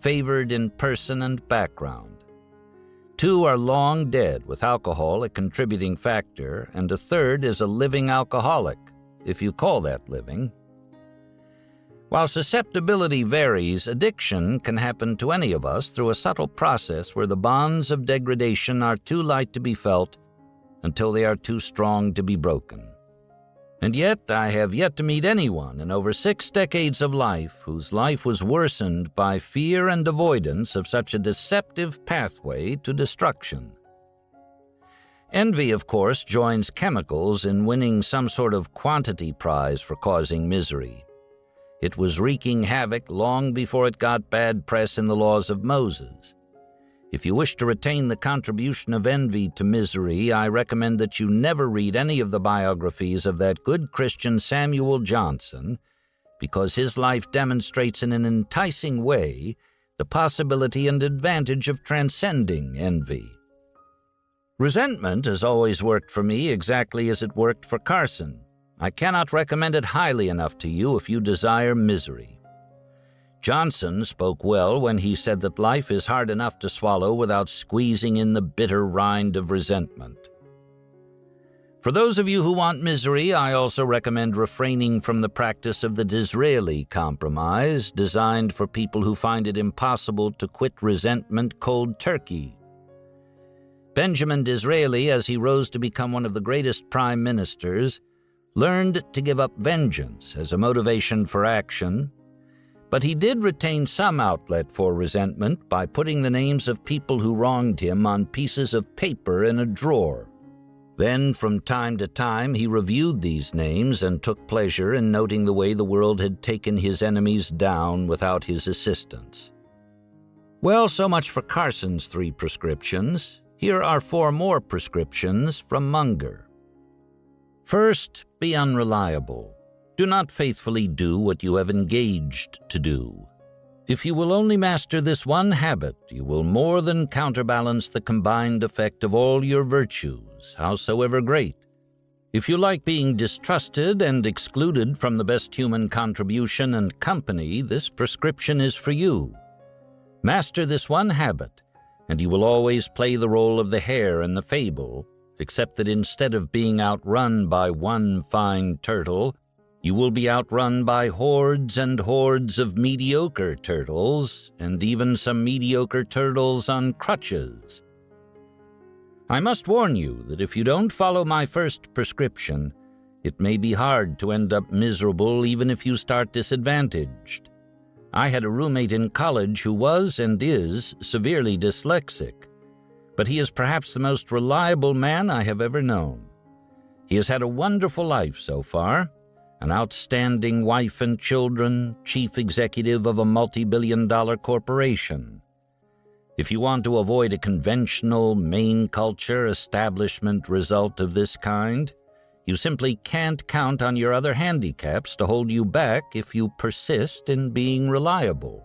S1: favored in person and background. 2 are long dead, with alcohol a contributing factor, and a 3rd is a living alcoholic, if you call that living. While susceptibility varies, addiction can happen to any of us through a subtle process where the bonds of degradation are too light to be felt until they are too strong to be broken. And yet, I have yet to meet anyone in over 6 decades of life whose life was worsened by fear and avoidance of such a deceptive pathway to destruction. Envy, of course, joins chemicals in winning some sort of quantity prize for causing misery. It was wreaking havoc long before it got bad press in the laws of Moses. If you wish to retain the contribution of envy to misery, I recommend that you never read any of the biographies of that good Christian Samuel Johnson, because his life demonstrates in an enticing way the possibility and advantage of transcending envy. Resentment has always worked for me exactly as it worked for Carson. I cannot recommend it highly enough to you if you desire misery. Johnson spoke well when he said that life is hard enough to swallow without squeezing in the bitter rind of resentment. For those of you who want misery, I also recommend refraining from the practice of the Disraeli compromise, designed for people who find it impossible to quit resentment cold turkey. Benjamin Disraeli, as he rose to become one of the greatest prime ministers, learned to give up vengeance as a motivation for action, but he did retain some outlet for resentment by putting the names of people who wronged him on pieces of paper in a drawer. Then, from time to time, he reviewed these names and took pleasure in noting the way the world had taken his enemies down without his assistance. Well, so much for Carson's 3 prescriptions. Here are 4 more prescriptions from Munger. First, be unreliable. Do not faithfully do what you have engaged to do. If you will only master this one habit, you will more than counterbalance the combined effect of all your virtues, howsoever great. If you like being distrusted and excluded from the best human contribution and company, this prescription is for you. Master this one habit, and you will always play the role of the hare in the fable, except that instead of being outrun by one fine turtle, you will be outrun by hordes and hordes of mediocre turtles, and even some mediocre turtles on crutches. I must warn you that if you don't follow my first prescription, it may be hard to end up miserable even if you start disadvantaged. I had a roommate in college who was and is severely dyslexic, but he is perhaps the most reliable man I have ever known. He has had a wonderful life so far, an outstanding wife and children, chief executive of a multi-billion-dollar corporation. If you want to avoid a conventional main culture establishment result of this kind, you simply can't count on your other handicaps to hold you back if you persist in being reliable.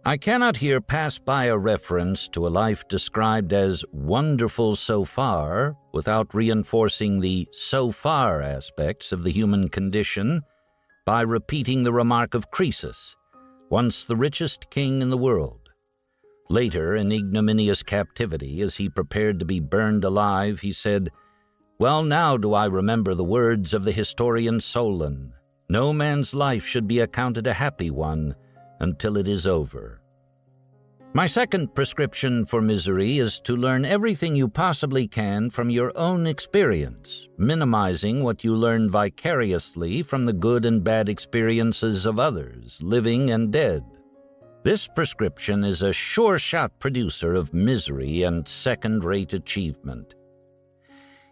S1: I cannot here pass by a reference to a life described as wonderful so far without reinforcing the so far aspects of the human condition by repeating the remark of Croesus, once the richest king in the world. Later, in ignominious captivity, as he prepared to be burned alive, he said, "Well, now do I remember the words of the historian Solon. No man's life should be accounted a happy one until it is over." My second prescription for misery is to learn everything you possibly can from your own experience, minimizing what you learn vicariously from the good and bad experiences of others, living and dead. This prescription is a sure-shot producer of misery and second-rate achievement.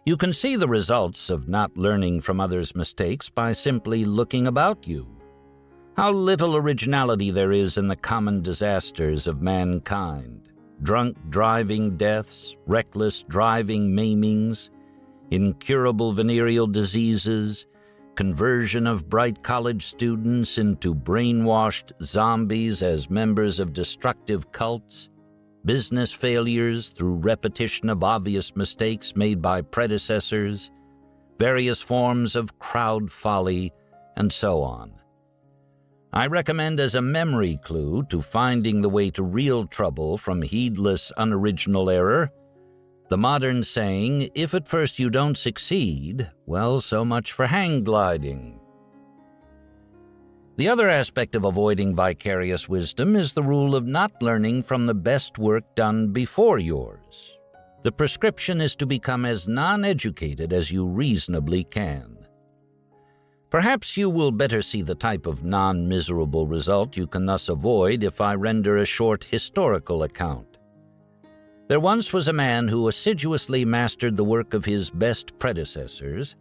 S1: You can see the results of not learning from others' mistakes by simply looking about you. How little originality there is in the common disasters of mankind. Drunk driving deaths, reckless driving maimings, incurable venereal diseases, conversion of bright college students into brainwashed zombies as members of destructive cults, business failures through repetition of obvious mistakes made by predecessors, various forms of crowd folly, and so on. I recommend as a memory clue to finding the way to real trouble from heedless, unoriginal error, the modern saying, "If at first you don't succeed, well, so much for hang gliding." The other aspect of avoiding vicarious wisdom is the rule of not learning from the best work done before yours. The prescription is to become as non-educated as you reasonably can. Perhaps you will better see the type of non-miserable result you can thus avoid if I render a short historical account. There once was a man who assiduously mastered the work of his best predecessors,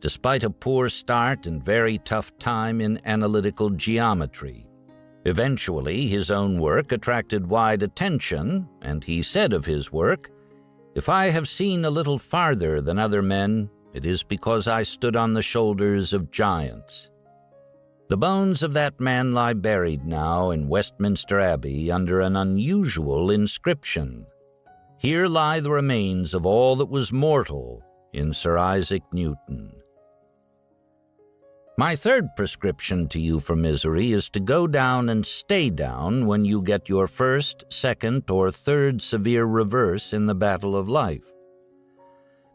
S1: despite a poor start and very tough time in analytical geometry. Eventually, his own work attracted wide attention, and he said of his work, "If I have seen a little farther than other men, it is because I stood on the shoulders of giants." The bones of that man lie buried now in Westminster Abbey under an unusual inscription. Here lie the remains of all that was mortal in Sir Isaac Newton. My third prescription to you for misery is to go down and stay down when you get your first, second, or third severe reverse in the battle of life.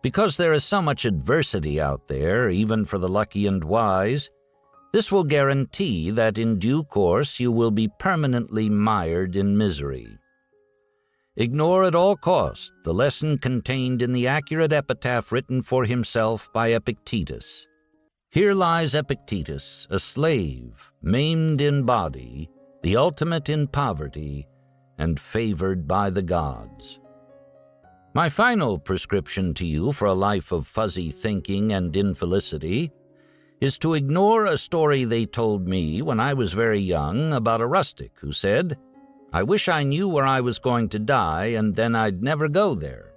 S1: Because there is so much adversity out there, even for the lucky and wise, this will guarantee that in due course you will be permanently mired in misery. Ignore at all cost the lesson contained in the accurate epitaph written for himself by Epictetus. Here lies Epictetus, a slave, maimed in body, the ultimate in poverty, and favored by the gods. My final prescription to you for a life of fuzzy thinking and infelicity is to ignore a story they told me when I was very young about a rustic who said, "I wish I knew where I was going to die, and then I'd never go there."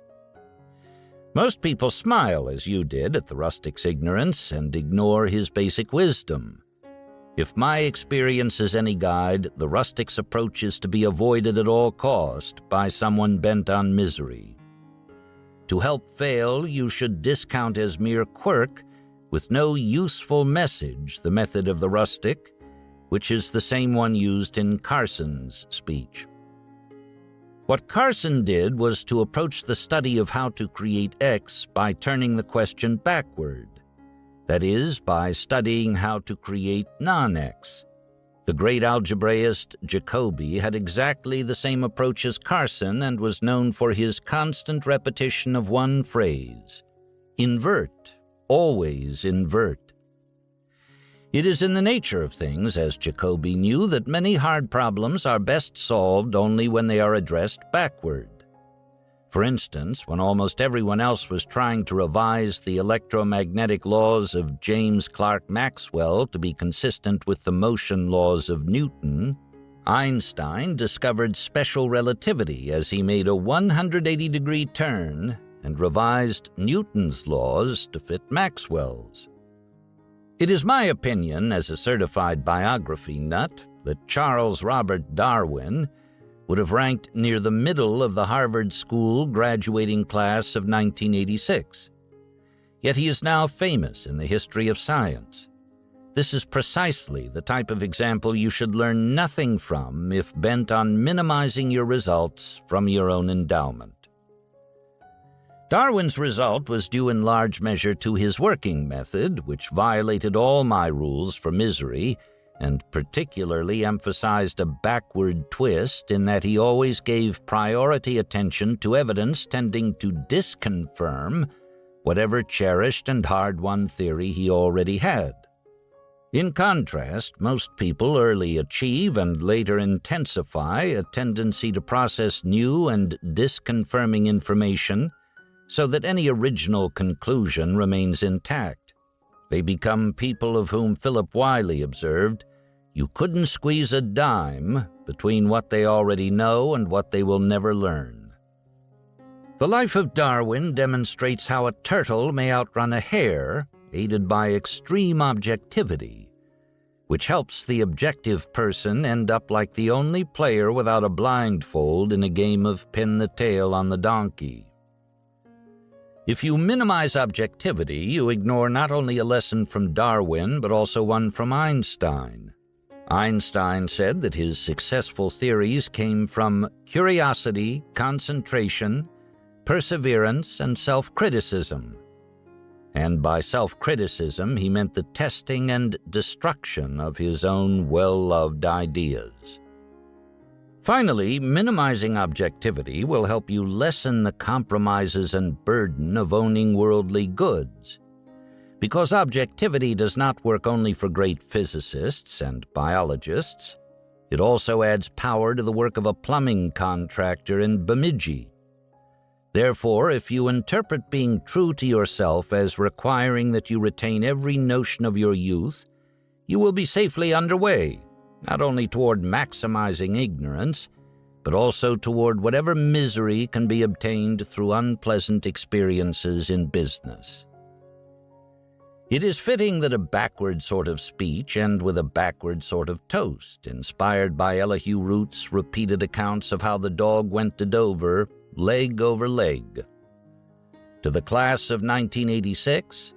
S1: Most people smile, as you did, at the rustic's ignorance and ignore his basic wisdom. If my experience is any guide, the rustic's approach is to be avoided at all cost by someone bent on misery. To help fail, you should discount as mere quirk, with no useful message, the method of the rustic, which is the same one used in Carson's speech. What Carson did was to approach the study of how to create X by turning the question backward. That is, by studying how to create non-X. The great algebraist Jacobi had exactly the same approach as Carson and was known for his constant repetition of one phrase: invert, always invert. It is in the nature of things, as Jacobi knew, that many hard problems are best solved only when they are addressed backward. For instance, when almost everyone else was trying to revise the electromagnetic laws of James Clerk Maxwell to be consistent with the motion laws of Newton, Einstein discovered special relativity as he made a 180-degree turn and revised Newton's laws to fit Maxwell's. It is my opinion, as a certified biography nut, that Charles Robert Darwin would have ranked near the middle of the Harvard School graduating class of 1986. Yet he is now famous in the history of science. This is precisely the type of example you should learn nothing from if bent on minimizing your results from your own endowment. Darwin's result was due in large measure to his working method, which violated all my rules for misery, and particularly emphasized a backward twist in that he always gave priority attention to evidence tending to disconfirm whatever cherished and hard-won theory he already had. In contrast, most people early achieve and later intensify a tendency to process new and disconfirming information so that any original conclusion remains intact. They become people of whom Philip Wylie observed, "You couldn't squeeze a dime between what they already know and what they will never learn." The life of Darwin demonstrates how a turtle may outrun a hare, aided by extreme objectivity, which helps the objective person end up like the only player without a blindfold in a game of pin the tail on the donkey. If you minimize objectivity, you ignore not only a lesson from Darwin, but also one from Einstein. Einstein said that his successful theories came from curiosity, concentration, perseverance, and self-criticism. And by self-criticism, he meant the testing and destruction of his own well-loved ideas. Finally, minimizing objectivity will help you lessen the compromises and burden of owning worldly goods. Because objectivity does not work only for great physicists and biologists, it also adds power to the work of a plumbing contractor in Bemidji. Therefore, if you interpret being true to yourself as requiring that you retain every notion of your youth, you will be safely underway, not only toward maximizing ignorance, but also toward whatever misery can be obtained through unpleasant experiences in business. It is fitting that a backward sort of speech end with a backward sort of toast, inspired by Elihu Root's repeated accounts of how the dog went to Dover, leg over leg. To the class of 1986,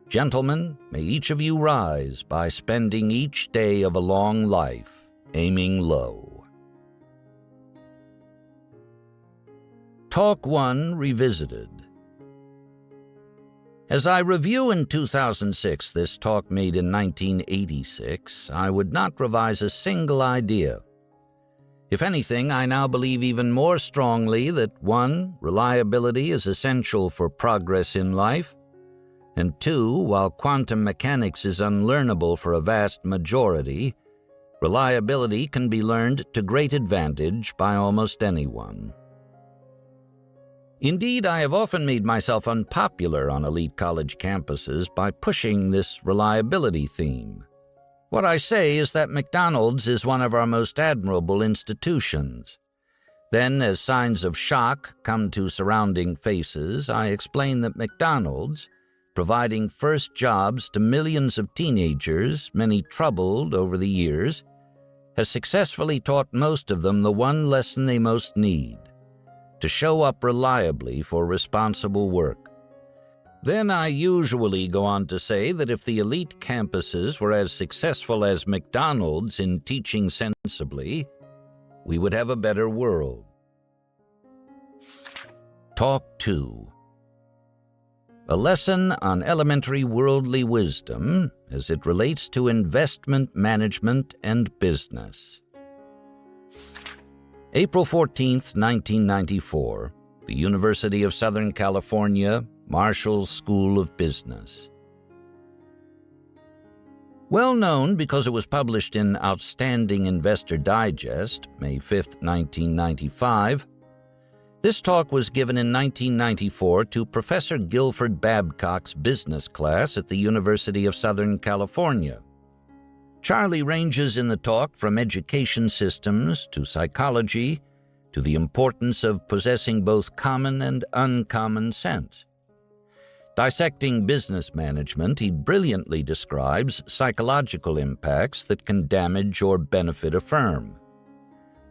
S1: gentlemen, may each of you rise by spending each day of a long life aiming low. Talk 1 Revisited. As I review in 2006 this talk made in 1986, I would not revise a single idea. If anything, I now believe even more strongly that 1, reliability is essential for progress in life, and 2, while quantum mechanics is unlearnable for a vast majority, reliability can be learned to great advantage by almost anyone. Indeed, I have often made myself unpopular on elite college campuses by pushing this reliability theme. What I say is that McDonald's is one of our most admirable institutions. Then, as signs of shock come to surrounding faces, I explain that McDonald's, providing first jobs to millions of teenagers, many troubled over the years, has successfully taught most of them the one lesson they most need: to show up reliably for responsible work. Then I usually go on to say that if the elite campuses were as successful as McDonald's in teaching sensibly, we would have a better world. Talk 2. A lesson on elementary worldly wisdom as it relates to investment management and business. April 14th, 1994, the University of Southern California, Marshall School of Business. Well known because it was published in Outstanding Investor Digest, May 5th, 1995, this talk was given in 1994 to Professor Guilford Babcock's business class at the University of Southern California. Charlie ranges in the talk from education systems to psychology to the importance of possessing both common and uncommon sense. Dissecting business management, he brilliantly describes psychological impacts that can damage or benefit a firm.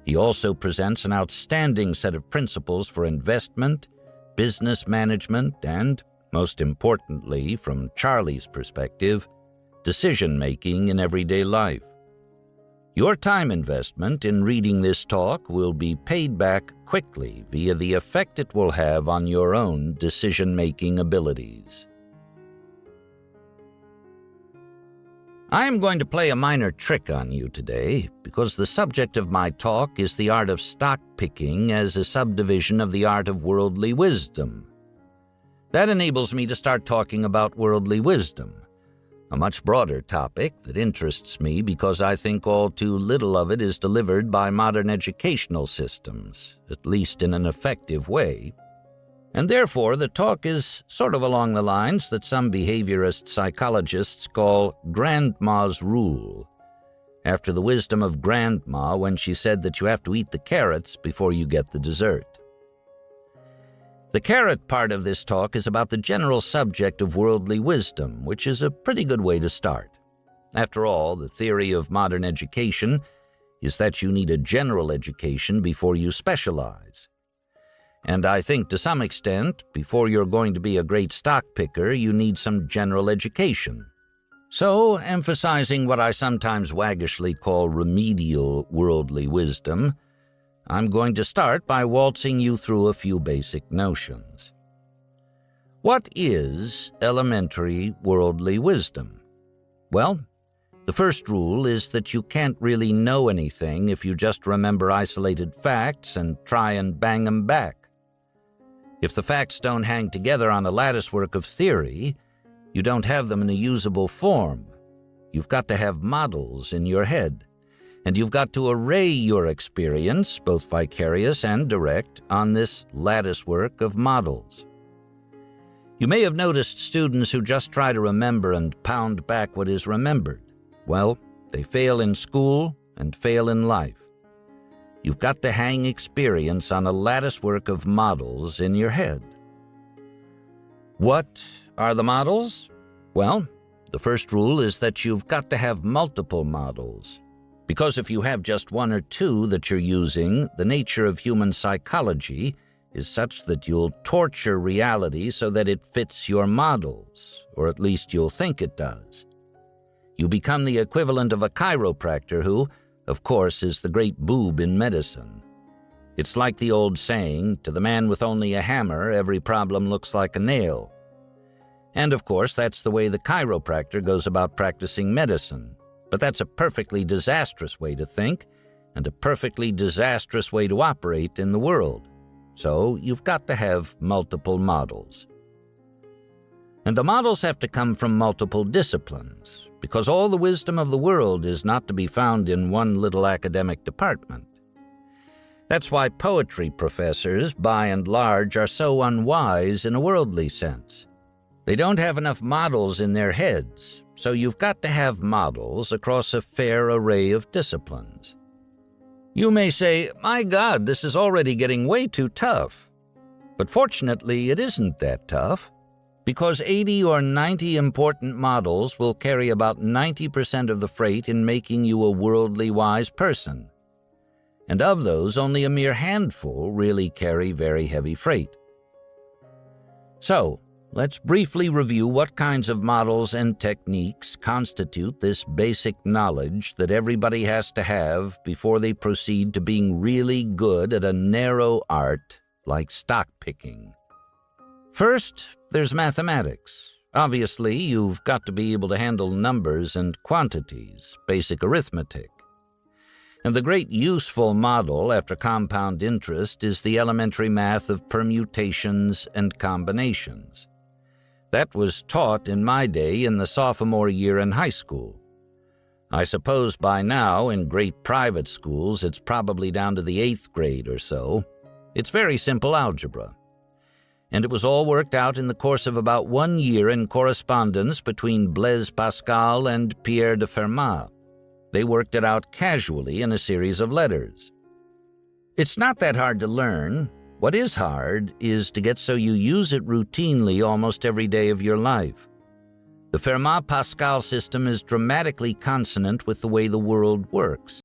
S1: He also presents an outstanding set of principles for investment, business management, and, most importantly, from Charlie's perspective, decision-making in everyday life. Your time investment in reading this talk will be paid back quickly via the effect it will have on your own decision-making abilities. I am going to play a minor trick on you today because the subject of my talk is the art of stock picking as a subdivision of the art of worldly wisdom. That enables me to start talking about worldly wisdom, a much broader topic that interests me because I think all too little of it is delivered by modern educational systems, at least in an effective way. And therefore, the talk is sort of along the lines that some behaviorist psychologists call Grandma's Rule, after the wisdom of Grandma when she said that you have to eat the carrots before you get the dessert. The carrot part of this talk is about the general subject of worldly wisdom, which is a pretty good way to start. After all, the theory of modern education is that you need a general education before you specialize. And I think to some extent, before you're going to be a great stock picker, you need some general education. So, emphasizing what I sometimes waggishly call remedial worldly wisdom, I'm going to start by waltzing you through a few basic notions. What is elementary worldly wisdom? Well, the first rule is that you can't really know anything if you just remember isolated facts and try and bang them back. If the facts don't hang together on a latticework of theory, you don't have them in a usable form. You've got to have models in your head, and you've got to array your experience, both vicarious and direct, on this latticework of models. You may have noticed students who just try to remember and pound back what is remembered. Well, they fail in school and fail in life. You've got to hang experience on a latticework of models in your head. What are the models? Well, the first rule is that you've got to have multiple models. Because if you have just one or two that you're using, the nature of human psychology is such that you'll torture reality so that it fits your models, or at least you'll think it does. You become the equivalent of a chiropractor who, of course, is the great boob in medicine. It's like the old saying, to the man with only a hammer, every problem looks like a nail. And of course, that's the way the chiropractor goes about practicing medicine. But that's a perfectly disastrous way to think, and a perfectly disastrous way to operate in the world. So you've got to have multiple models. And the models have to come from multiple disciplines, because all the wisdom of the world is not to be found in one little academic department. That's why poetry professors, by and large, are so unwise in a worldly sense. They don't have enough models in their heads, so you've got to have models across a fair array of disciplines. You may say, my God, this is already getting way too tough. But fortunately, it isn't that tough, because 80 or 90 important models will carry about 90% of the freight in making you a worldly wise person. And of those, only a mere handful really carry very heavy freight. So, let's briefly review what kinds of models and techniques constitute this basic knowledge that everybody has to have before they proceed to being really good at a narrow art like stock picking. First, there's mathematics. Obviously, you've got to be able to handle numbers and quantities, basic arithmetic. And the great useful model after compound interest is the elementary math of permutations and combinations. That was taught in my day in the sophomore year in high school. I suppose by now, in great private schools, it's probably down to the 8th grade or so. It's very simple algebra. And it was all worked out in the course of about 1 year in correspondence between Blaise Pascal and Pierre de Fermat. They worked it out casually in a series of letters. It's not that hard to learn. What is hard is to get so you use it routinely almost every day of your life. The Fermat-Pascal system is dramatically consonant with the way the world works.